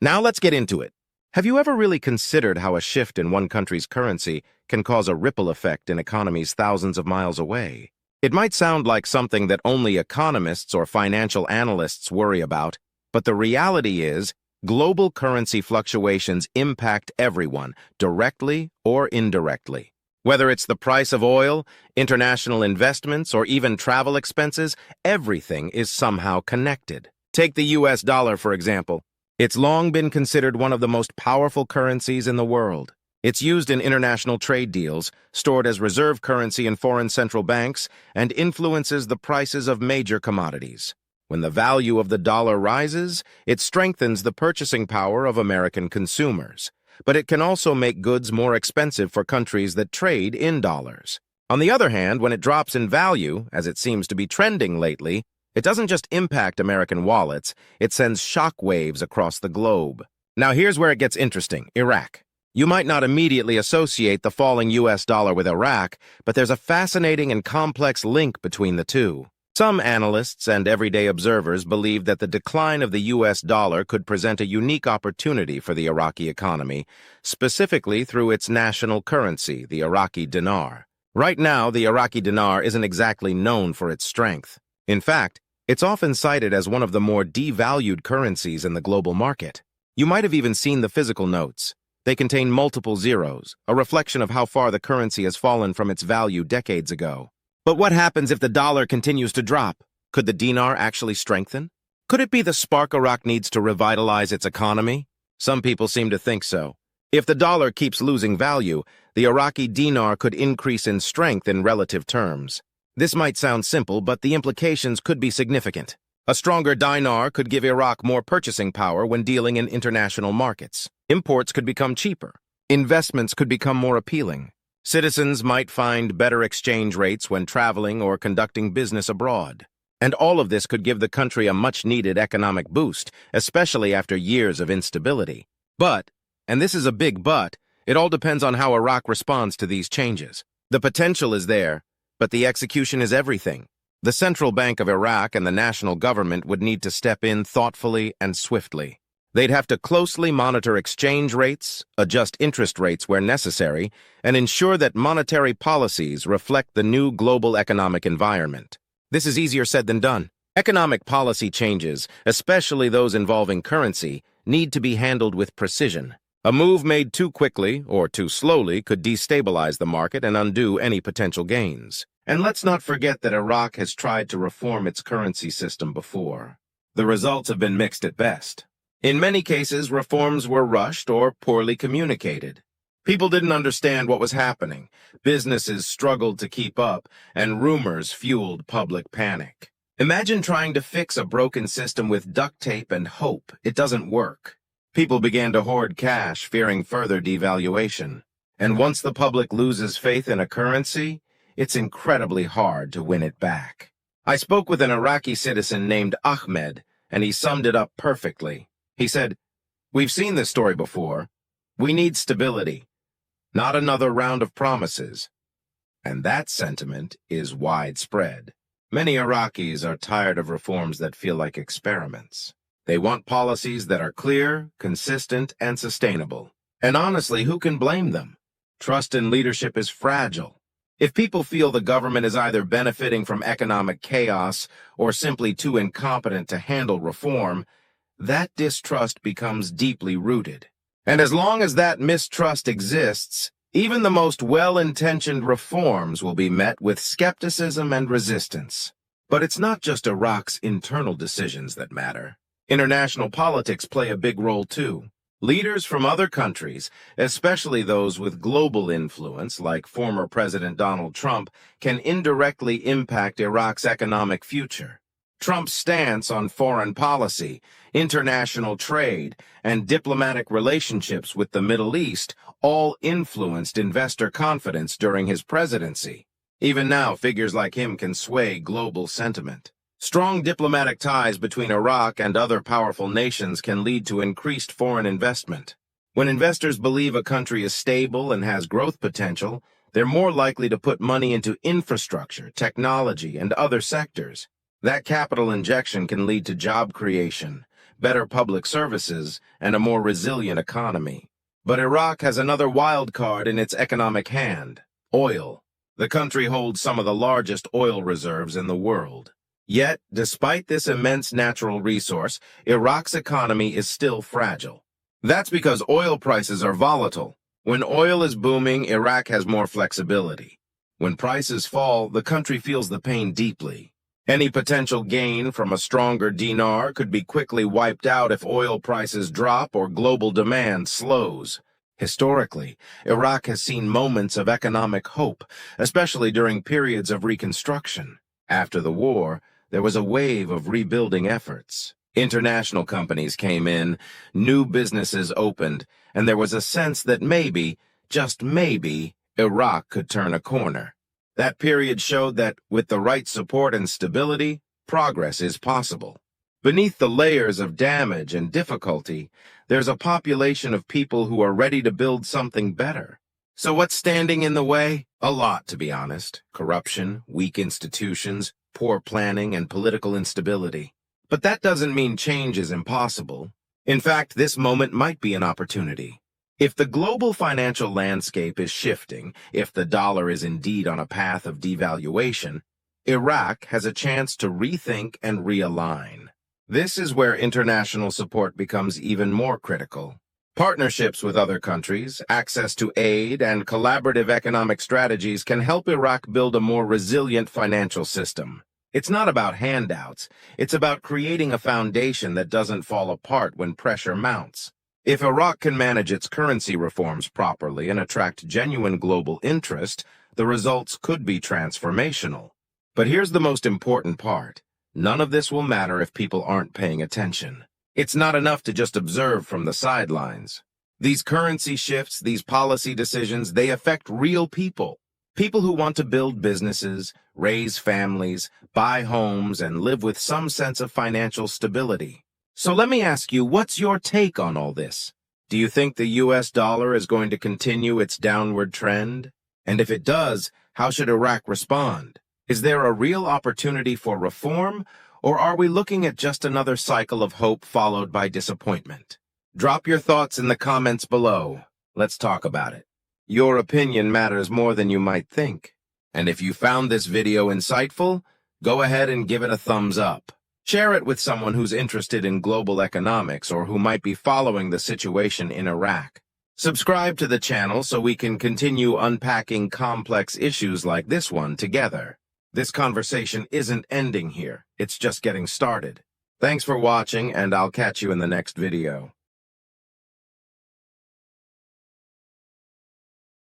Now let's get into it. Have you ever really considered how a shift in one country's currency can cause a ripple effect in economies thousands of miles away? It might sound like something that only economists or financial analysts worry about, but the reality is, global currency fluctuations impact everyone, directly or indirectly. Whether it's the price of oil, international investments, or even travel expenses, everything is somehow connected. Take the US dollar, for example. It's long been considered one of the most powerful currencies in the world. It's used in international trade deals, stored as reserve currency in foreign central banks, and influences the prices of major commodities. When the value of the dollar rises, it strengthens the purchasing power of American consumers. But it can also make goods more expensive for countries that trade in dollars. On the other hand, when it drops in value, as it seems to be trending lately, it doesn't just impact American wallets, it sends shock waves across the globe. Now here's where it gets interesting, Iraq. You might not immediately associate the falling US dollar with Iraq, but there's a fascinating and complex link between the two. Some analysts and everyday observers believe that the decline of the US dollar could present a unique opportunity for the Iraqi economy, specifically through its national currency, the Iraqi Dinar. Right now, the Iraqi Dinar isn't exactly known for its strength. In fact, it's often cited as one of the more devalued currencies in the global market. You might have even seen the physical notes. They contain multiple zeros, a reflection of how far the currency has fallen from its value decades ago. But what happens if the dollar continues to drop? Could the dinar actually strengthen? Could it be the spark Iraq needs to revitalize its economy? Some people seem to think so. If the dollar keeps losing value, the Iraqi dinar could increase in strength in relative terms. This might sound simple, but the implications could be significant. A stronger dinar could give Iraq more purchasing power when dealing in international markets. Imports could become cheaper. Investments could become more appealing. Citizens might find better exchange rates when traveling or conducting business abroad. And all of this could give the country a much-needed economic boost, especially after years of instability. But, and this is a big but, it all depends on how Iraq responds to these changes. The potential is there, but the execution is everything. The Central Bank of Iraq and the national government would need to step in thoughtfully and swiftly. They'd have to closely monitor exchange rates, adjust interest rates where necessary, and ensure that monetary policies reflect the new global economic environment. This is easier said than done. Economic policy changes, especially those involving currency, need to be handled with precision. A move made too quickly or too slowly could destabilize the market and undo any potential gains. And let's not forget that Iraq has tried to reform its currency system before. The results have been mixed at best. In many cases, reforms were rushed or poorly communicated. People didn't understand what was happening, businesses struggled to keep up, and rumors fueled public panic. Imagine trying to fix a broken system with duct tape and hope it doesn't work. People began to hoard cash, fearing further devaluation. And once the public loses faith in a currency, it's incredibly hard to win it back. I spoke with an Iraqi citizen named Ahmed, and he summed it up perfectly. He said, "We've seen this story before. We need stability, not another round of promises." And that sentiment is widespread. Many Iraqis are tired of reforms that feel like experiments. They want policies that are clear, consistent, and sustainable. And honestly, who can blame them? Trust in leadership is fragile. If people feel the government is either benefiting from economic chaos or simply too incompetent to handle reform, that distrust becomes deeply rooted. And as long as that mistrust exists, even the most well-intentioned reforms will be met with skepticism and resistance. But it's not just Iraq's internal decisions that matter. International politics play a big role too. Leaders from other countries, especially those with global influence like former President Donald Trump, can indirectly impact Iraq's economic future. Trump's stance on foreign policy, international trade, and diplomatic relationships with the Middle East all influenced investor confidence during his presidency. Even now, figures like him can sway global sentiment. Strong diplomatic ties between Iraq and other powerful nations can lead to increased foreign investment. When investors believe a country is stable and has growth potential, they're more likely to put money into infrastructure, technology, and other sectors. That capital injection can lead to job creation, better public services, and a more resilient economy. But Iraq has another wild card in its economic hand: oil. The country holds some of the largest oil reserves in the world. Yet, despite this immense natural resource, Iraq's economy is still fragile. That's because oil prices are volatile. When oil is booming, Iraq has more flexibility. When prices fall, the country feels the pain deeply. Any potential gain from a stronger dinar could be quickly wiped out if oil prices drop or global demand slows. Historically, Iraq has seen moments of economic hope, especially during periods of reconstruction. After the war, there was a wave of rebuilding efforts. International companies came in, new businesses opened, and there was a sense that maybe, just maybe, Iraq could turn a corner. That period showed that, with the right support and stability, progress is possible. Beneath the layers of damage and difficulty, there's a population of people who are ready to build something better. So what's standing in the way? A lot, to be honest. Corruption, weak institutions, poor planning, and political instability. But that doesn't mean change is impossible. In fact, this moment might be an opportunity. If the global financial landscape is shifting, if the dollar is indeed on a path of devaluation, Iraq has a chance to rethink and realign. This is where international support becomes even more critical. Partnerships with other countries, access to aid, and collaborative economic strategies can help Iraq build a more resilient financial system. It's not about handouts. It's about creating a foundation that doesn't fall apart when pressure mounts. If Iraq can manage its currency reforms properly and attract genuine global interest, the results could be transformational. But here's the most important part. None of this will matter if people aren't paying attention. It's not enough to just observe from the sidelines. These currency shifts, these policy decisions, they affect real people. People who want to build businesses, raise families, buy homes, and live with some sense of financial stability. So let me ask you, what's your take on all this? Do you think the US dollar is going to continue its downward trend? And if it does, how should Iraq respond? Is there a real opportunity for reform, or are we looking at just another cycle of hope followed by disappointment? Drop your thoughts in the comments below. Let's talk about it. Your opinion matters more than you might think. And if you found this video insightful, go ahead and give it a thumbs up. Share it with someone who's interested in global economics or who might be following the situation in Iraq. Subscribe to the channel so we can continue unpacking complex issues like this one together. This conversation isn't ending here. It's just getting started. Thanks for watching, and I'll catch you in the next video.